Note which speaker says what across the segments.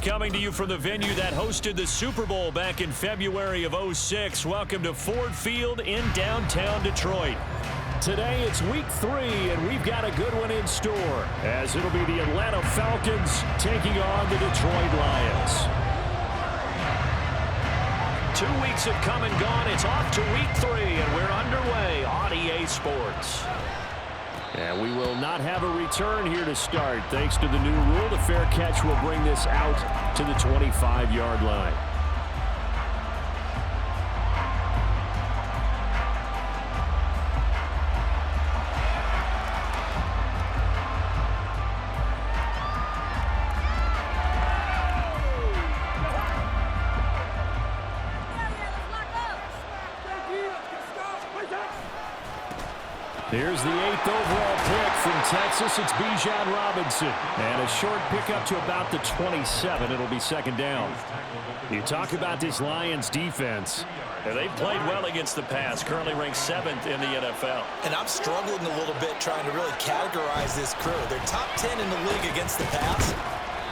Speaker 1: coming to you from the venue that hosted the Super Bowl back in February of '06. Welcome to Ford Field in downtown Detroit. Today it's week 3, and we've got a good one in store, as it'll be the Atlanta Falcons taking on the Detroit Lions. 2 weeks have come and gone. It's off to week 3, and we're underway on EA Sports. And we will not have a return here to start. Thanks to the new rule, the fair catch will bring this out to the 25-yard line. Here's the 8th overall pick from Texas. It's Bijan Robinson. And a short pickup to about the 27. It'll be second down. You talk about this Lions defense. They've played well against the pass. Currently ranked 7th in the NFL.
Speaker 2: And I'm struggling a little bit trying to really categorize this crew. They're top 10 in the league against the pass,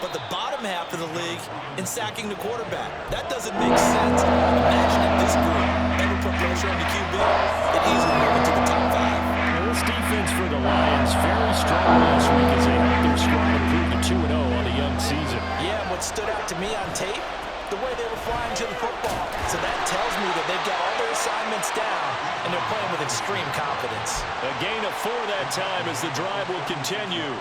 Speaker 2: but the bottom half of the league in sacking the quarterback. That doesn't make sense. Imagine if this group ever put pressure on the QB, it easily move into the top 5.
Speaker 1: This defense for the Lions very strong last week as they helped their squad improve to 2-0 on the young season.
Speaker 2: Yeah, and what stood out to me on tape, the way they were flying to the football. So that tells me that they've got all their assignments down, and they're playing with extreme confidence.
Speaker 1: A gain of 4 that time as the drive will continue.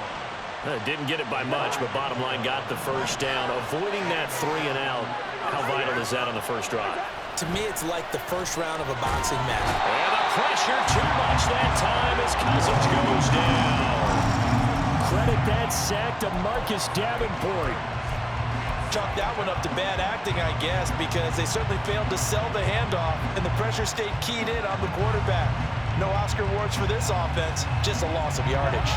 Speaker 1: Didn't get it by much, but bottom line got the first down. Avoiding that 3 and out, how vital is that on the first drive?
Speaker 2: To me, it's like the first round of a boxing match.
Speaker 1: And the pressure too much that time as Cousins goes down. Credit that sack to Marcus Davenport.
Speaker 2: Chalk that one up to bad acting, I guess, because they certainly failed to sell the handoff, and the pressure stayed keyed in on the quarterback. No Oscar awards for this offense, just a loss of yardage.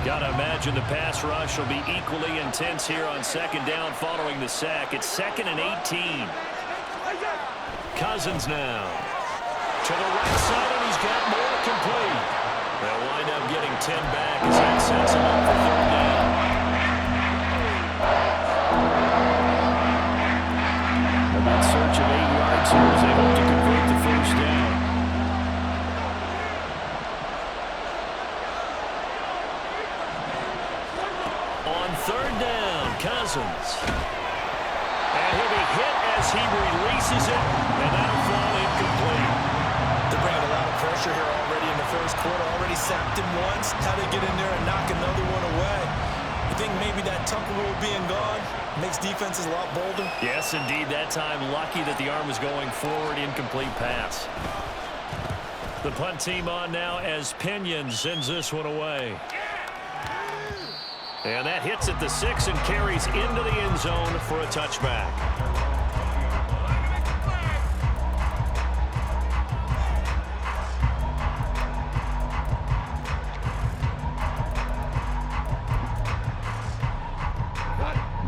Speaker 1: Gotta imagine the pass rush will be equally intense here on second down following the sack. It's 2nd and 18. Cousins now to the right side, and he's got more complete. They'll wind up getting 10 back as that sets him up for 3rd down. A good search of 8 yards here as they hope to convert the first down. On 3rd down, Cousins. And he'll be hit as he releases it, and that'll fall incomplete.
Speaker 2: They're bringing a lot of pressure here already in the first quarter. Already sacked him once. How they get in there and knock another one away. You think maybe that Tucker rule being gone makes defenses a lot bolder?
Speaker 1: Yes, indeed. That time, lucky that the arm was going forward. Incomplete pass. The punt team on now as Pinion sends this one away. And that hits at the 6 and carries into the end zone for a touchback.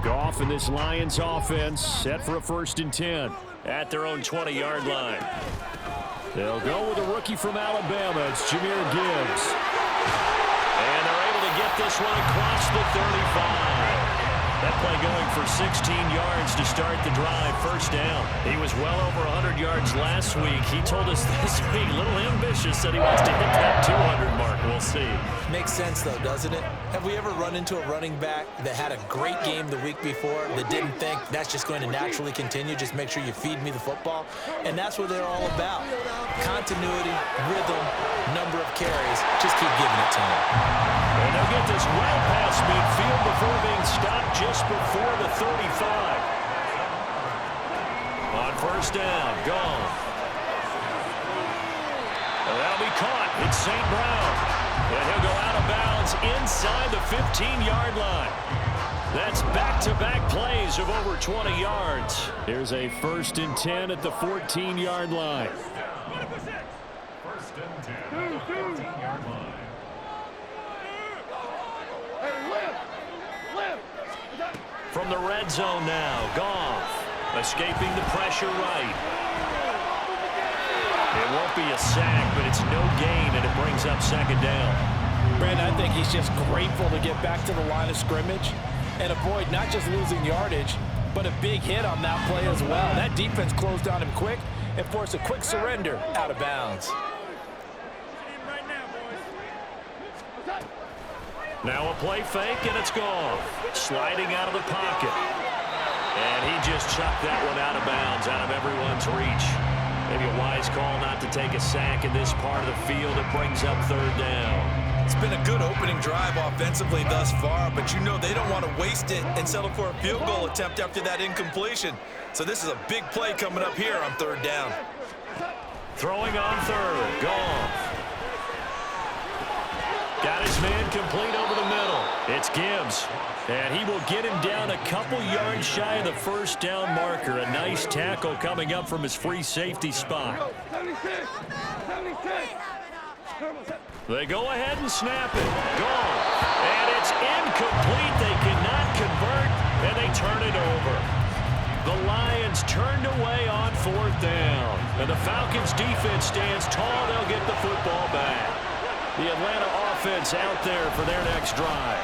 Speaker 1: Goff and this Lions offense set for a 1st and 10 at their own 20-yard line. They'll go with a rookie from Alabama. It's Jahmyr Gibbs. And they're able to get this one across the 35. That play going for 16 yards to start the drive. 1st down. He was well over 100 yards last week. He told us this week, a little ambitious, that he wants to hit that 200 mark. We'll see.
Speaker 2: Makes sense, though, doesn't it? Have we ever run into a running back that had a great game the week before that didn't think that's just going to naturally continue? Just make sure you feed me the football. And that's what they're all about. Continuity, rhythm, number of carries. Just keep giving it to him.
Speaker 1: And they'll get this well past midfield before being stopped just before the 35. On 1st down, Goff. That'll be caught. It's St. Brown. And he'll go out of bounds inside the 15-yard line. That's back-to-back plays of over 20 yards. Here's a 1st and 10 at the 14-yard line. 1st and 10 at the 14-yard line. From the red zone now, Goff escaping the pressure right. It won't be a sack, but it's no gain, and it brings up 2nd down.
Speaker 2: Brandon, I think he's just grateful to get back to the line of scrimmage. and avoid not just losing yardage, but a big hit on that play as well. That defense closed on him quick and forced a quick surrender out of bounds.
Speaker 1: Now a play fake, and it's gone. Sliding out of the pocket. And he just chucked that one out of bounds, out of everyone's reach. Maybe a wise call not to take a sack in this part of the field. It brings up third down.
Speaker 2: It's been a good opening drive offensively thus far, but you know they don't want to waste it and settle for a field goal attempt after that incompletion. So this is a big play coming up here on third down.
Speaker 1: Throwing on third, Goff. Got his man complete over the middle. It's Gibbs. And he will get him down a couple yards shy of the first down marker. A nice tackle coming up from his free safety spot. They go ahead and snap it. Gone. And it's incomplete. They cannot convert, and they turn it over. The Lions turned away on fourth down. And the Falcons defense stands tall. They'll get the football back. The Atlanta offense out there for their next drive.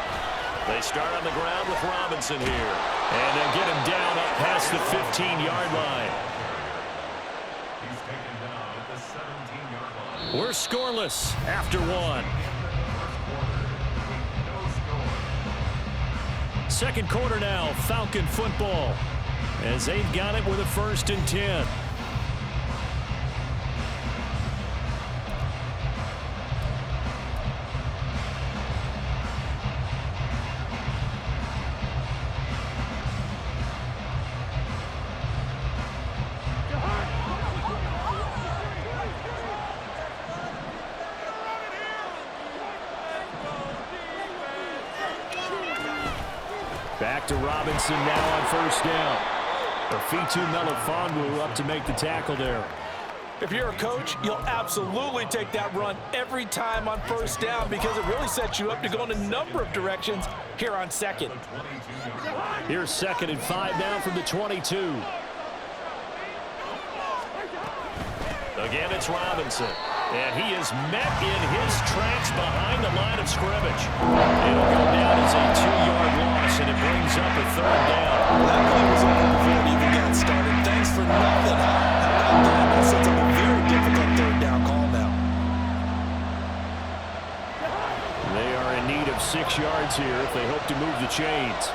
Speaker 1: They start on the ground with Robinson here. And they'll get him down up past the 15-yard line. We're scoreless after one. Second quarter now, Falcon football, as they've got it with a 1st and 10. Back to Robinson now on first down. Fitu Melifonwu up to make the tackle there.
Speaker 2: If you're a coach, you'll absolutely take that run every time on first down because it really sets you up to go in a number of directions here on second.
Speaker 1: Here's 2nd and 5 now from the 22. Again, it's Robinson. And he is met in his tracks behind the line of scrimmage. It'll go down as a 2-yard loss, and it brings up a third down.
Speaker 2: That play was over before it even got started. Thanks for nothing. How about that? That sets up a very difficult third down call now.
Speaker 1: They are in need of 6 yards here if they hope to move the chains.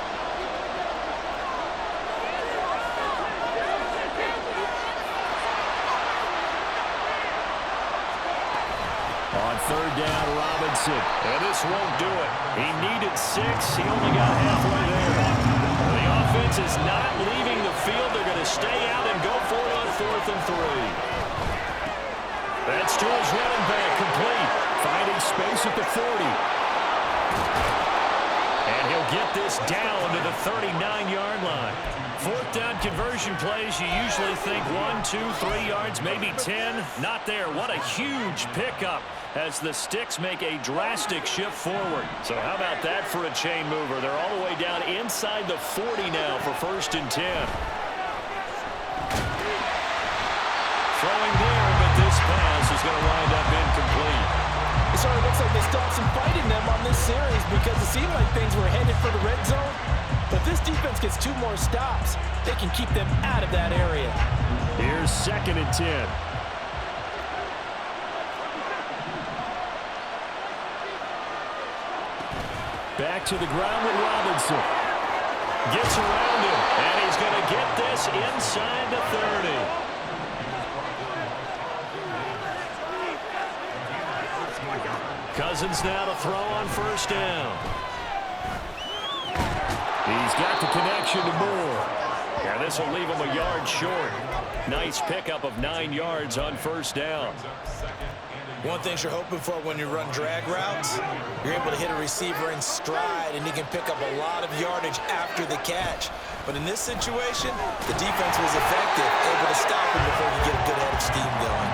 Speaker 1: On third down, Robinson. And this won't do it. He needed 6. He only got halfway there. The offense is not leaving the field. They're going to stay out and go for it on 4th and 3. That's to his running back, complete. Finding space at the 40. And he'll get this down to the 39-yard line. 4th down conversion plays, you usually think 1, 2, 3 yards, maybe 10. Not there. What a huge pickup as the sticks make a drastic shift forward. So how about that for a chain mover? They're all the way down inside the 40 now for 1st and 10. Throwing there, but this pass is going to wind up incomplete.
Speaker 2: It sort of looks like they still have some fight in them on this series because it seemed like things were headed for the red zone. But this defense gets 2 more stops. They can keep them out of that area.
Speaker 1: Here's 2nd and 10. Back to the ground with Robinson. Gets around him, and he's going to get this inside the 30. Cousins now to throw on first down. He's got the connection to Moore. And this will leave him a yard short. Nice pickup of 9 yards on first down.
Speaker 2: One thing you're hoping for when you run drag routes, you're able to hit a receiver in stride, and he can pick up a lot of yardage after the catch. But in this situation, the defense was effective, able to stop him before he get a good head of steam going.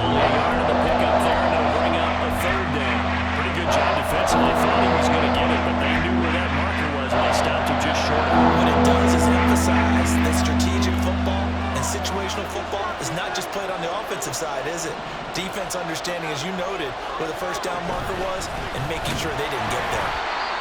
Speaker 1: Only a yard of the pickup there, and it'll bring up a third down. Pretty good job defensively. Thought he was going to get it, but they knew where that marker was, and they stopped him just short of it.
Speaker 2: What it does is emphasize that strategic football and situational football is not just played on the offensive side, is it? Defense understanding, as you noted, where the first down marker was and making sure they didn't get there.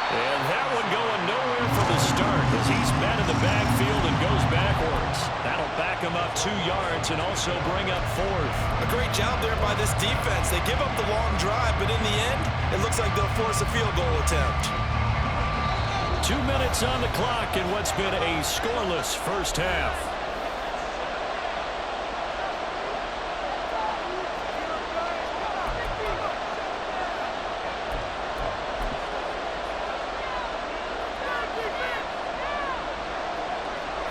Speaker 1: And that one going nowhere from the start as he's met in the backfield and goes backwards. That'll back him up 2 yards and also bring up 4th.
Speaker 2: A great job there by this defense. They give up the long drive, but in the end, it looks like they'll force a field goal attempt.
Speaker 1: 2 minutes on the clock in what's been a scoreless first half.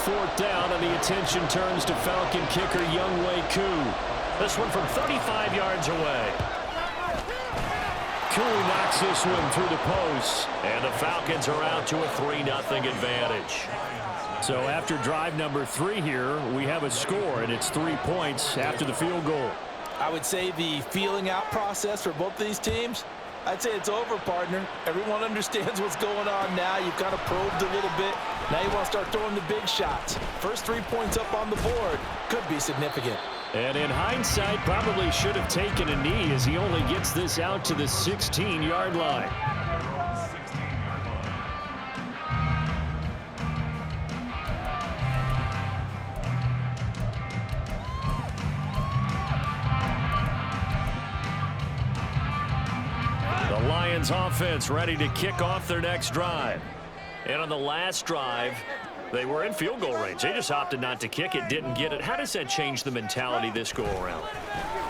Speaker 1: Fourth down, and the attention turns to Falcon kicker Younghoe Koo. This one from 35 yards away. Koo knocks this one through the post, and the Falcons are out to a 3-0 advantage. So after drive number 3 here, we have a score, and it's 3 points after the field goal.
Speaker 2: I would say the feeling out process for both these teams, I'd say it's over, partner. Everyone understands what's going on now. You've kind of probed a little bit. Now you want to start throwing the big shots. First 3 points up on the board could be significant.
Speaker 1: And in hindsight, probably should have taken a knee as he only gets this out to the 16-yard line. The Lions offense ready to kick off their next drive. And on the last drive, they were in field goal range. They just opted not to kick it, didn't get it. How does that change the mentality this go around?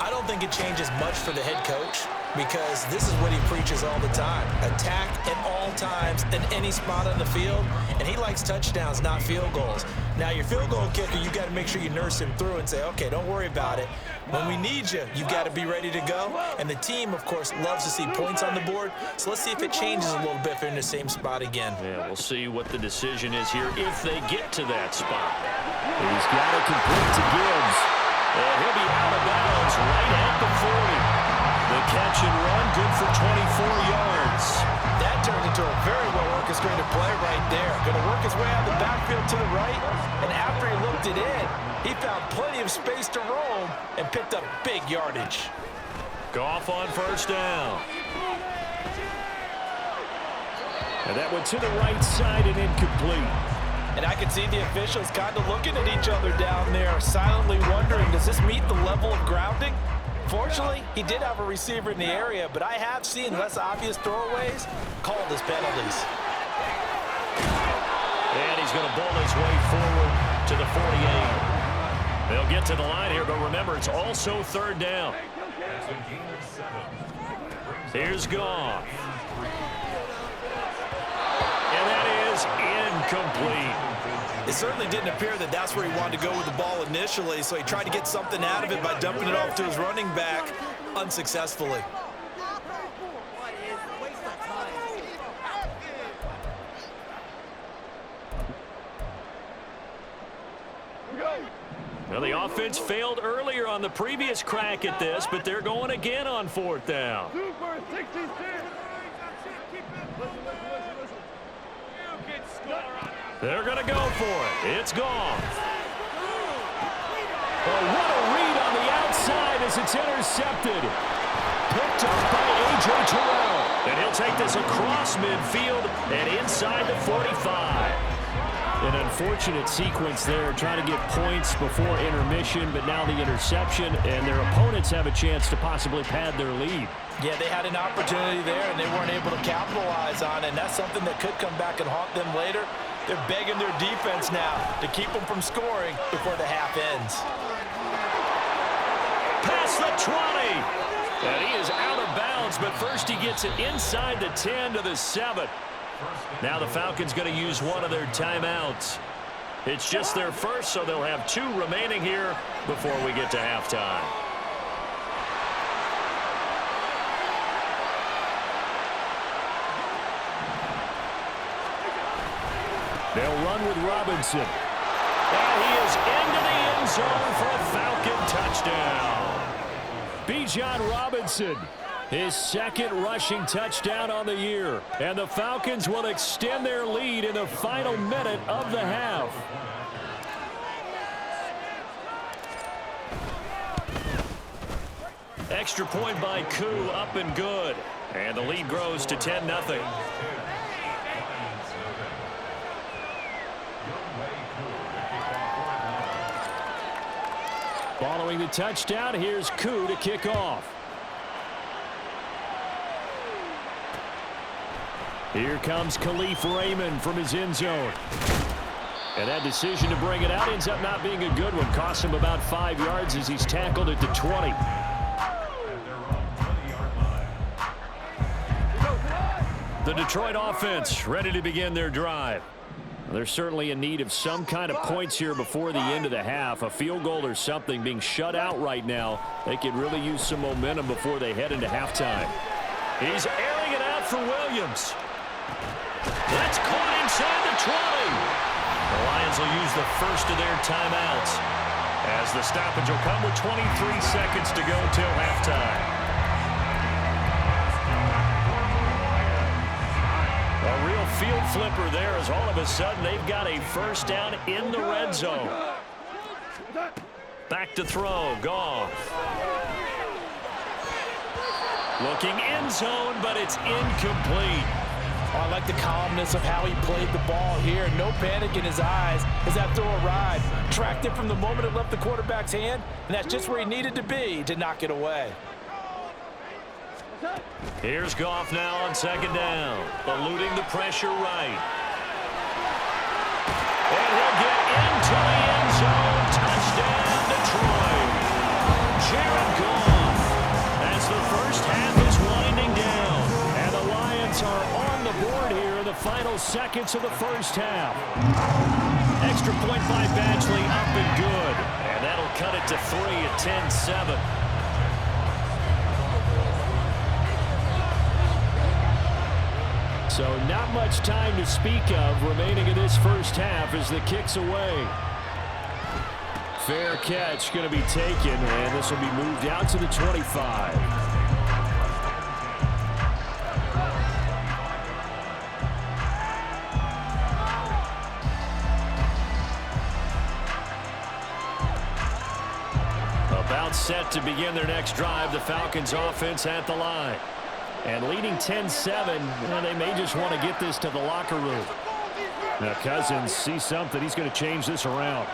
Speaker 2: I don't think it changes much for the head coach because this is what he preaches all the time. Attack at all times in any spot on the field, and he likes touchdowns, not field goals. Now, your field goal kicker, you got to make sure you nurse him through and say, okay, don't worry about it. When we need you, you've got to be ready to go. And the team, of course, loves to see points on the board. So let's see if it changes a little bit if they're in the same spot again.
Speaker 1: Yeah, we'll see what the decision is here if they get to that spot. He's got it complete to Gibbs. And he'll be out of bounds right at the 40. The catch and run, good for 24 yards.
Speaker 2: That turned into a very well-orchestrated play right there. Going to work his way out of the backfield to the right. And after he looked it in, he found plenty of space to roam and picked up big yardage.
Speaker 1: Goff on first down. And that went to the right side and incomplete.
Speaker 2: And I can see the officials kind of looking at each other down there, silently wondering, does this meet the level of grounding? Fortunately, he did have a receiver in the area, but I have seen less obvious throwaways called as penalties.
Speaker 1: And he's going to bowl his way forward to the 48. They'll get to the line here, but remember, it's also third down. Here's Goff. And that is incomplete.
Speaker 2: It certainly didn't appear that that's where he wanted to go with the ball initially, so he tried to get something out of it by dumping it off to his running back unsuccessfully.
Speaker 1: Well, the offense failed earlier on the previous crack at this, but they're going again on fourth down. They're going to go for it. It's Goff. Oh, what a read on the outside as it's intercepted. Picked up by A.J. Terrell. And he'll take this across midfield and inside the 45. An unfortunate sequence there, trying to get points before intermission, but now the interception, and their opponents have a chance to possibly pad their lead.
Speaker 2: Yeah, they had an opportunity there, and they weren't able to capitalize on it, and that's something that could come back and haunt them later. They're begging their defense now to keep them from scoring before the half ends.
Speaker 1: Past the 20. And he is out of bounds, but first he gets it inside the 10 to the 7. Now the Falcons going to use one of their timeouts. It's just their first, so they'll have 2 remaining here before we get to halftime. They'll run with Robinson. And he is into the end zone for a Falcon touchdown. Bijan Robinson, his second rushing touchdown on the year. And the Falcons will extend their lead in the final minute of the half. Extra point by Koo, up and good. And the lead grows to 10-0. Following the touchdown, here's Koo to kick off. Here comes Khalif Raymond from his end zone. And that decision to bring it out ends up not being a good one. Costs him about 5 yards as he's tackled at the 20. The Detroit offense ready to begin their drive. They're certainly in need of some kind of points here before the end of the half. A field goal or something. Being shut out right now, they could really use some momentum before they head into halftime. He's airing it out for Williams. That's caught inside the 20. The Lions will use the first of their timeouts as the stoppage will come with 23 seconds to go till halftime. A real field flipper there as all of a sudden they've got a first down in the red zone. Back to throw, Goff. Looking end zone, but it's incomplete.
Speaker 3: Oh, I like the calmness of how he played the ball here. No panic in his eyes as that throw arrived. Tracked it from the moment it left the quarterback's hand, and that's just where he needed to be to knock it away.
Speaker 1: Here's Goff now on second down, eluding the pressure right. And he'll get into the end zone. Touchdown, Detroit. Jared Goff as the first half is winding down. And the Lions are on the board here in the final seconds of the first half. Extra point by Badgley up and good. And that'll cut it to 3 at 10-7. So not much time to speak of remaining in this first half as the kick's away. Fair catch going to be taken, and this will be moved out to the 25. About set to begin their next drive, the Falcons offense at the line. And leading 10-7, they may just want to get this to the locker room. Now Cousins sees something. He's going to change this around.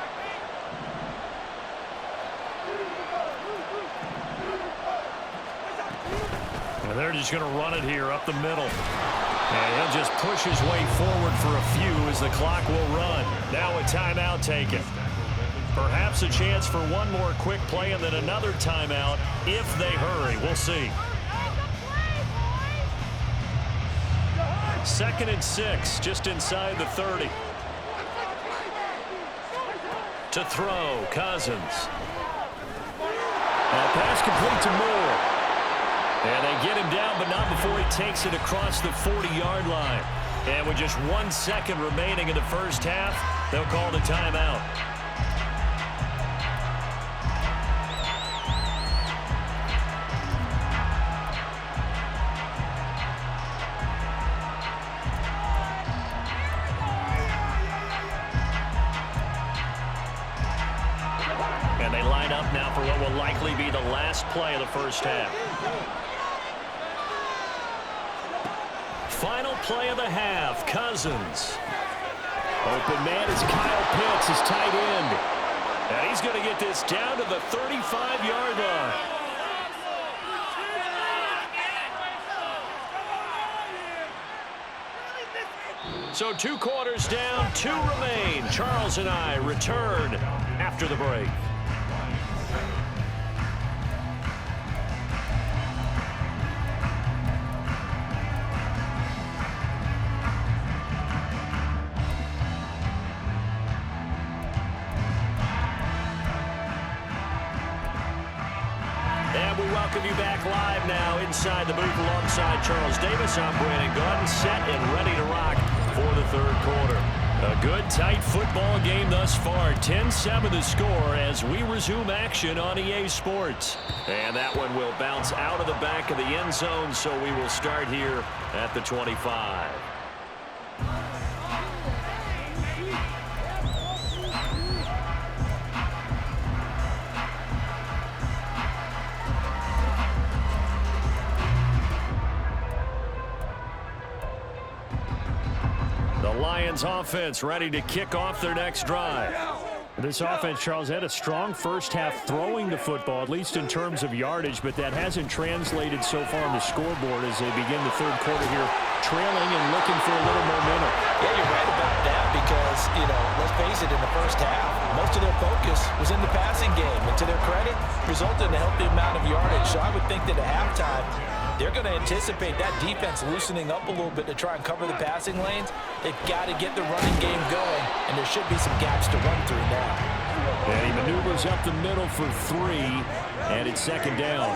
Speaker 1: And they're just going to run it here up the middle. And he'll just push his way forward for a few as the clock will run. Now a timeout taken. Perhaps a chance for one more quick play and then another timeout if they hurry. We'll see. 2nd and 6, just inside the 30. To throw, Cousins. Pass complete to Moore. And they get him down, but not before he takes it across the 40-yard line. And with just 1 second remaining in the first half, they'll call the timeout. Now for what will likely be the last play of the first half. Final play of the half, Cousins. Open man is Kyle Pitts, his tight end. And he's going to get this down to the 35-yard line. So 2 quarters down, 2 remain. Charles and I return after the break. Welcome you back live now inside the booth alongside Charles Davis. I'm Brandon Gaudin, set and ready to rock for the third quarter. A good, tight football game thus far. 10-7 the score as we resume action on EA Sports. And that one will bounce out of the back of the end zone, so we will start here at the 25. Lions offense ready to kick off their next drive. This offense, Charles, had a strong first half throwing the football, at least in terms of yardage, but that hasn't translated so far on the scoreboard as they begin the third quarter here, trailing and looking for a little momentum.
Speaker 3: Yeah, you're right about that because, let's face it, in the first half, most of their focus was in the passing game. And to their credit, resulted in a healthy amount of yardage. So I would think that at halftime, they're going to anticipate that defense loosening up a little bit to try and cover the passing lanes. They've got to get the running game going, and there should be some gaps to run through now.
Speaker 1: And he maneuvers up the middle for 3, and it's second down.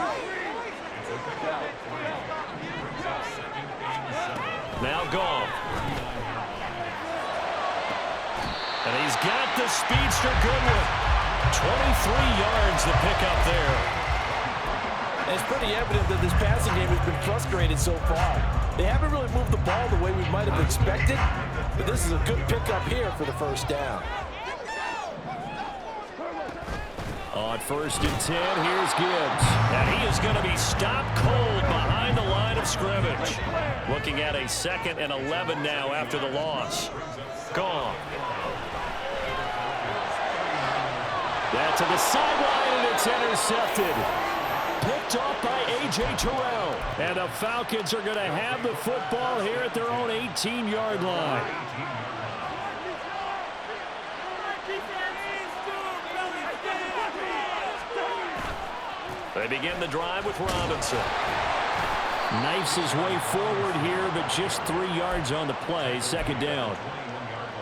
Speaker 1: Now Goff. And he's got the speedster Goodwin. 23 yards to pick up there.
Speaker 3: And it's pretty evident that this passing game has been frustrated so far. They haven't really moved the ball the way we might have expected, but this is a good pickup here for the first down.
Speaker 1: On 1st and 10, here's Gibbs. And he is going to be stopped cold behind the line of scrimmage. Looking at a 2nd and 11 now after the loss. Goff. That to the sideline, and it's intercepted. Picked off by A.J. Terrell. And the Falcons are going to have the football here at their own 18-yard line. They begin the drive with Robinson. Knifes his way forward here, but just 3 yards on the play. Second down.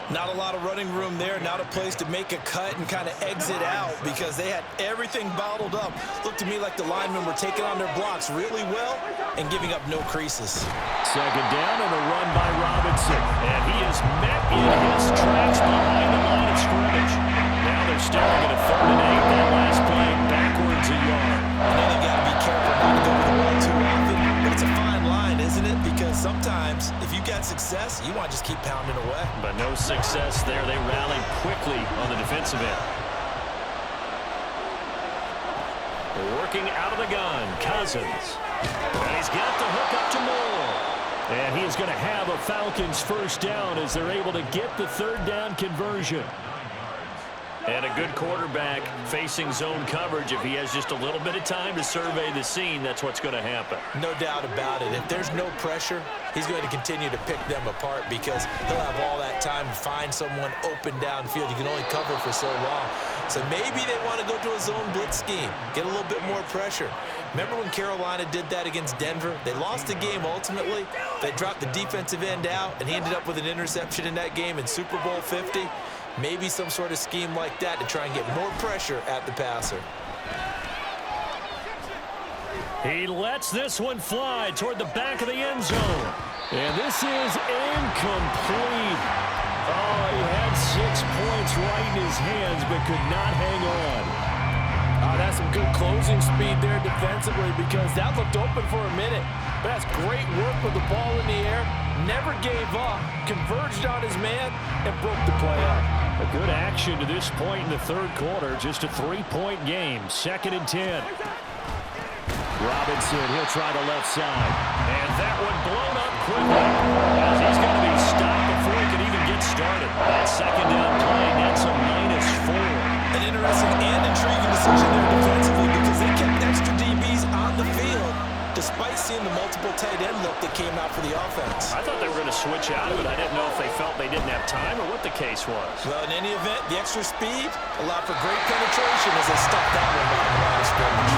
Speaker 2: Not a lot of running room there, not a place to make a cut and kind of exit out because they had everything bottled up. Looked to me like the linemen were taking on their blocks really well and giving up no creases.
Speaker 1: Second down and a run by Robinson. And he is met in his tracks behind the line of scrimmage. Now they're staring at a 3rd and 8. That last play backwards a yard.
Speaker 2: I know they got to be careful not to go to the ball too often, but it's a fine line, isn't it? Because sometimes if you got success, you want to just keep pounding away.
Speaker 1: But no success there. They rallied quickly on the defensive end. Working out of the gun, Cousins. And he's got the hook up to Moore. And he is going to have a Falcons first down as they're able to get the 3rd down conversion. And a good quarterback facing zone coverage. If he has just a little bit of time to survey the scene, that's what's going to happen.
Speaker 2: No doubt about it. If there's no pressure, he's going to continue to pick them apart because he'll have all that time to find someone open downfield. You can only cover for so long. So maybe they want to go to a zone blitz scheme, get a little bit more pressure. Remember when Carolina did that against Denver? They lost the game ultimately. They dropped the defensive end out, and he ended up with an interception in that game in Super Bowl 50. Maybe some sort of scheme like that to try and get more pressure at the passer.
Speaker 1: He lets this one fly toward the back of the end zone. And this is incomplete. Oh, he had 6 points right in his hands but could not hang on.
Speaker 3: That's some good closing speed there defensively because that looked open for a minute. But that's great work with the ball in the air. Never gave up, converged on his man, and broke the play up.
Speaker 1: A good action to this point in the third quarter. Just a 3-point game. 2nd and 10. Robinson, he'll try the left side. And that one blown up quickly as he's going to be stopped before he can even get started. That second down play, that's a -4.
Speaker 2: An interesting and intriguing decision there defensively because they kept extra DBs on the field despite seeing the multiple tight end look that came out for the offense.
Speaker 1: I thought they were going to switch out of it. I didn't know if they felt they didn't have time or what the case was.
Speaker 2: Well, in any event, the extra speed allowed for great penetration as they stopped that one behind the line of scrimmage.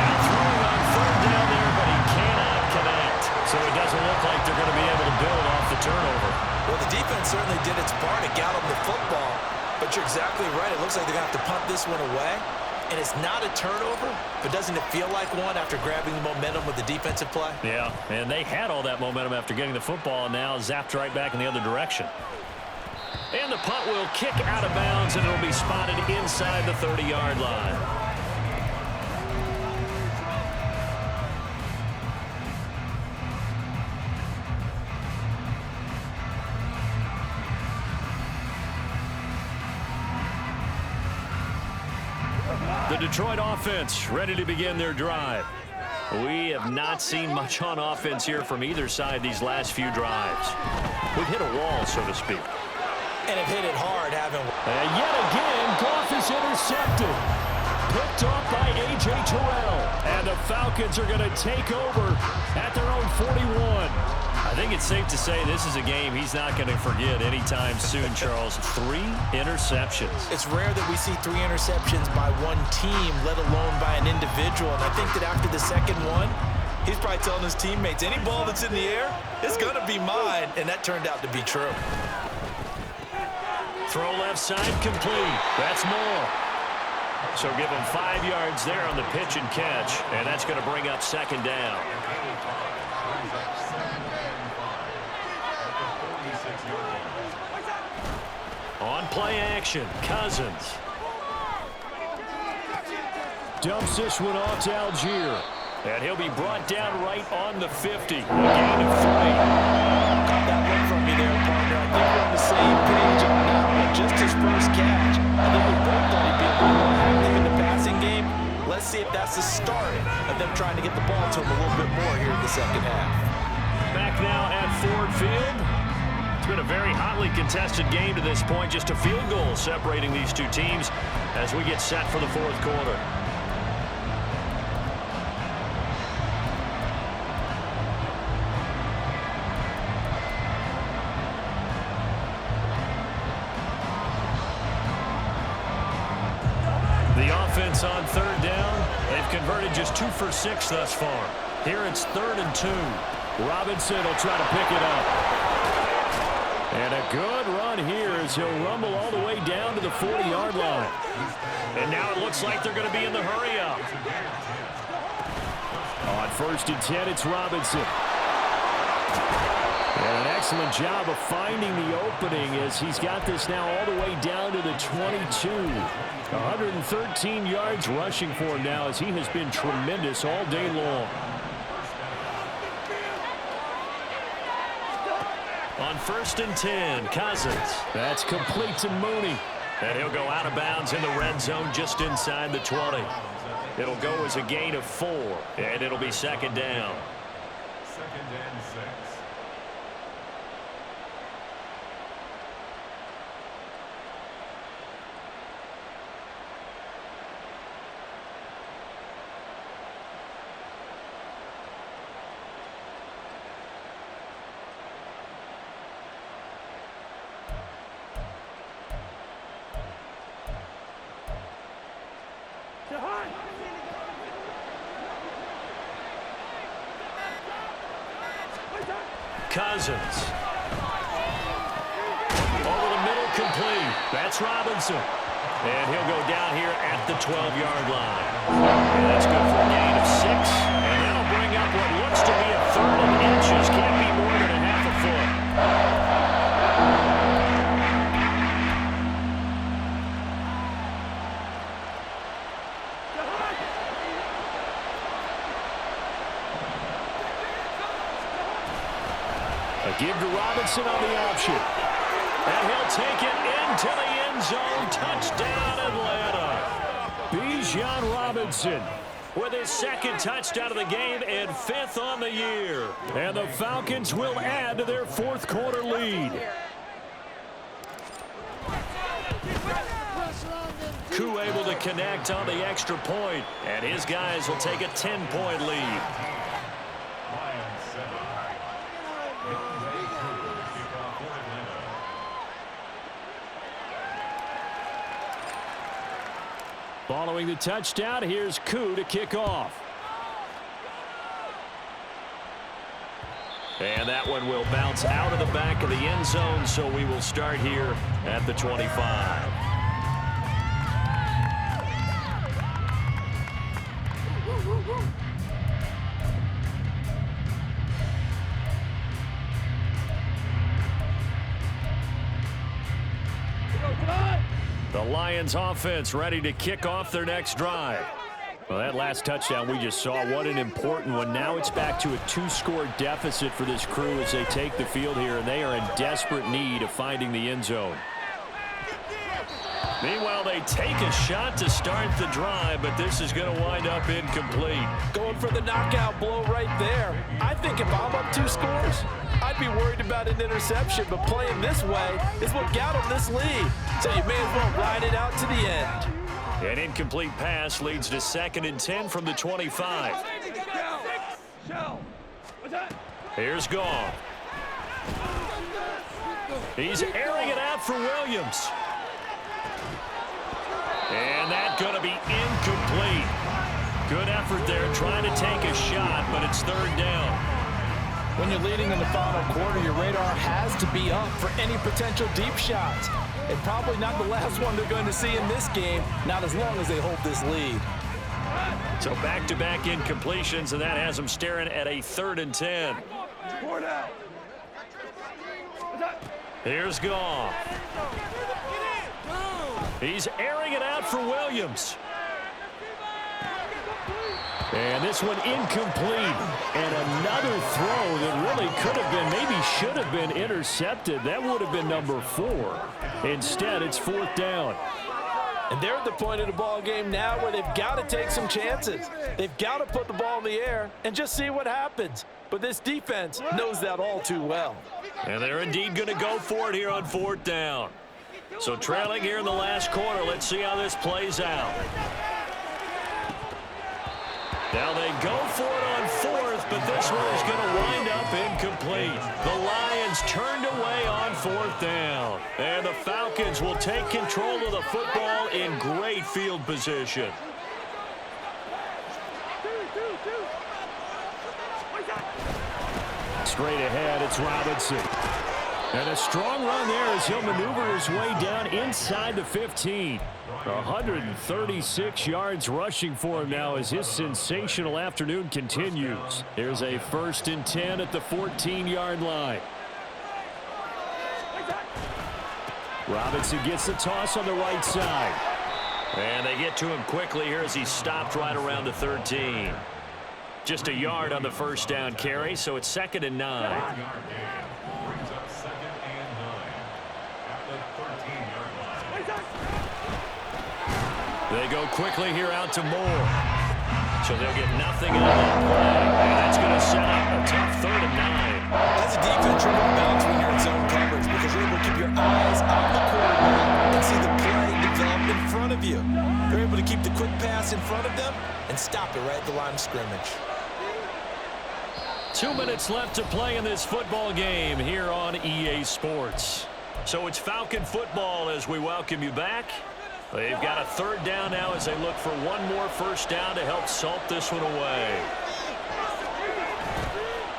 Speaker 1: Now throwing on 3rd down there, but he cannot connect. So it doesn't look like they're going to be able to build off the turnover.
Speaker 2: Well, the defense certainly did its part to gallop the football, but you're exactly right. It looks like they're going to have to punt this one away. And it's not a turnover, but doesn't it feel like one after grabbing the momentum with the defensive play?
Speaker 1: Yeah, and they had all that momentum after getting the football and now zapped right back in the other direction. And the punt will kick out of bounds, and it'll be spotted inside the 30-yard line. The Detroit offense ready to begin their drive. We have not seen much on offense here from either side these last few drives. We've hit a wall, so to speak.
Speaker 2: And have hit it hard, haven't we?
Speaker 1: And yet again, Goff is intercepted. Picked off by A.J. Terrell. And the Falcons are going to take over at their own 41. I think it's safe to say this is a game he's not going to forget anytime soon, Charles. 3 interceptions.
Speaker 2: It's rare that we see 3 interceptions by one team, let alone by an individual. And I think that after the second one, he's probably telling his teammates, any ball that's in the air, it's going to be mine. And that turned out to be true.
Speaker 1: Throw left side complete. That's more. So give him 5 yards there on the pitch and catch. And that's going to bring up second down. On play action, Cousins. Dumps this one off to Algier. And he'll be brought down right on the 50. A gain of 3.
Speaker 2: Got that look from you there, partner. I think we're on the same page on that one. Just his first catch. I think we both thought he'd be a little more active in the passing game. Let's see if that's the start of them trying to get the ball to him a little bit more here in the second half.
Speaker 1: Back now at Ford Field. It's been a very hotly contested game to this point. Just a field goal separating these two teams as we get set for the fourth quarter. The offense on third down. They've converted just 2 for 6 thus far. Here it's 3rd and 2. Robinson will try to pick it up. And a good run here as he'll rumble all the way down to the 40-yard line. And now it looks like they're going to be in the hurry-up. On 1st and 10, it's Robinson. And an excellent job of finding the opening as he's got this now all the way down to the 22. 113 yards rushing for him now as he has been tremendous all day long. On 1st and 10, Cousins. That's complete to Mooney. And he'll go out of bounds in the red zone just inside the 20. It'll go as a gain of 4, and it'll be second down.
Speaker 4: 2nd and 6.
Speaker 1: Cousins. Over the middle, complete. That's Robinson. And he'll go down here at the 12-yard line. And that's good for a gain of 6. And that'll bring up what looks to be a 3rd and inches. Can't be more than a half a foot. A give to Robinson on the option. And he'll take it into the end zone. Touchdown, Atlanta. Bijan Robinson with his 2nd touchdown of the game and 5th on the year. And the Falcons will add to their 4th quarter lead. Koo able to connect on the extra point, and his guys will take a 10-point lead. Following the touchdown, here's Koo to kick off. And that one will bounce out of the back of the end zone, so we will start here at the 25. The Lions offense ready to kick off their next drive. Well, that last touchdown we just saw, what an important one. Now it's back to a 2-score deficit for this crew as they take the field here, and they are in desperate need of finding the end zone. Meanwhile, they take a shot to start the drive, but this is going to wind up incomplete.
Speaker 3: Going for the knockout blow right there. I think if I'm up 2 scores, I'd be worried about an interception, but playing this way is what got them this lead. So you may as well ride it out to the end.
Speaker 1: An incomplete pass leads to 2nd and 10 from the 25. Here's Goff. He's airing it out for Williams. And that's going to be incomplete. Good effort there trying to take a shot, but it's 3rd down.
Speaker 3: When you're leading in the final quarter, your radar has to be up for any potential deep shots. And probably not the last one they're going to see in this game, not as long as they hold this lead.
Speaker 1: So back-to-back incompletions, and that has them staring at a 3rd and 10. Here's Goff. He's airing it out for Williams. And this one incomplete. And another throw that really could have been, maybe should have been intercepted. That would have been number 4. Instead, it's 4th down.
Speaker 3: And they're at the point of the ball game now where they've got to take some chances. They've got to put the ball in the air and just see what happens. But this defense knows that all too well.
Speaker 1: And they're indeed going to go for it here on 4th down. So trailing here in the last quarter, let's see how this plays out. Now they go for it on 4th, but this one is going to wind up incomplete. The Lions turned away on 4th down. And the Falcons will take control of the football in great field position. Straight ahead, it's Robinson. And a strong run there as he'll maneuver his way down inside the 15. 136 yards rushing for him now as his sensational afternoon continues. Here's a 1st and 10 at the 14-yard line. Robinson gets the toss on the right side. And they get to him quickly here as he stopped right around the 13. Just a yard on the 1st down carry, so it's 2nd and 9. They go quickly here out to Moore. So they'll get nothing out of that play. And that's going to set up a tough 3rd and 9.
Speaker 2: As a defense, you're going to bounce when you're in zone coverage because you're able to keep your eyes on the quarterback and see the play develop in front of you. You're able to keep the quick pass in front of them and stop it right at the line of scrimmage.
Speaker 1: 2 minutes left to play in this football game here on EA Sports. So it's Falcon football as we welcome you back. They've got a 3rd down now as they look for one more 1st down to help salt this one away.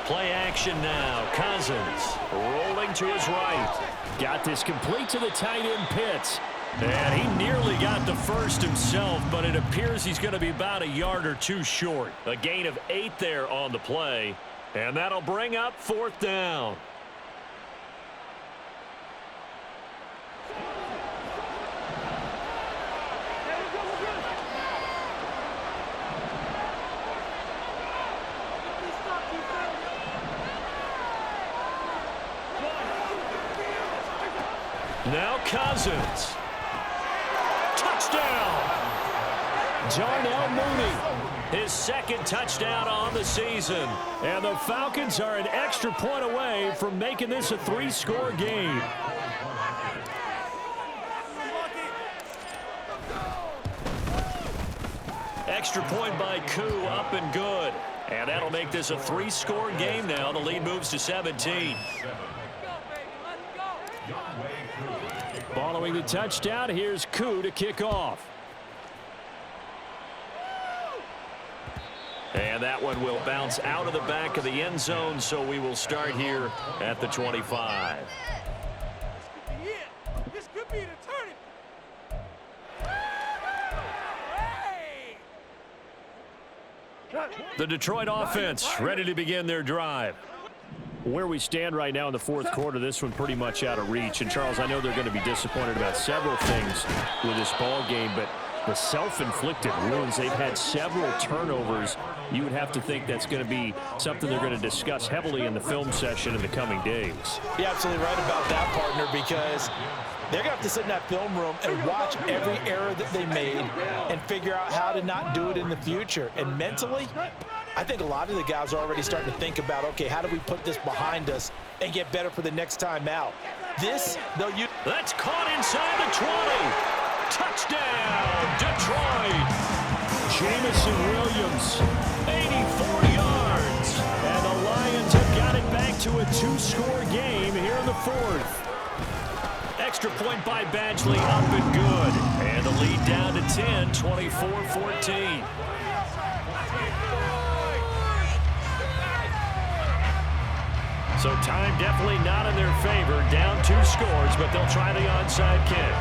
Speaker 1: Play action now. Cousins rolling to his right. Got this complete to the tight end Pitts. And he nearly got the 1st himself, but it appears he's going to be about a yard or 2 short. A gain of 8 there on the play. And that'll bring up 4th down. Now Cousins. Touchdown! Darnell Mooney, his 2nd touchdown on the season. And the Falcons are an extra point away from making this a 3-score game. Extra point by Koo, up and good. And that'll make this a 3-score game now. The lead moves to 17. Following the touchdown, here's Koo to kick off. And that one will bounce out of the back of the end zone, so we will start here at the 25.
Speaker 5: This could be the turning.
Speaker 1: The Detroit offense ready to begin their drive. Where we stand right now in the 4th quarter, this one pretty much out of reach. And, Charles, I know they're going to be disappointed about several things with this ball game, but the self-inflicted wounds, they've had several turnovers. You would have to think that's going to be something they're going to discuss heavily in the film session in the coming days.
Speaker 3: You're absolutely right about that, partner, because They're going to have to sit in that film room and watch every error that they made and figure out how to not do it in the future. And mentally, I think a lot of the guys are already starting to think about, okay, how do we put this behind us and get better for the next time out? This, they'll use.
Speaker 1: That's caught inside the 20. Touchdown, Detroit. Jamison Williams, 84 yards. And the Lions have got it back to a 2-score game here in the 4th. Extra point by Badgley, up and good. And the lead down to 10, 24-14. So time definitely not in their favor. Down 2 scores, but they'll try the onside kick.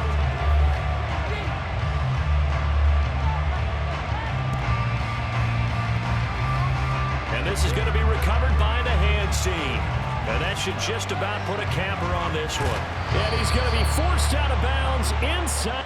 Speaker 1: And this is going to be recovered by the hands team. And that should just about put a capper on this one. And he's going to be forced out of bounds inside.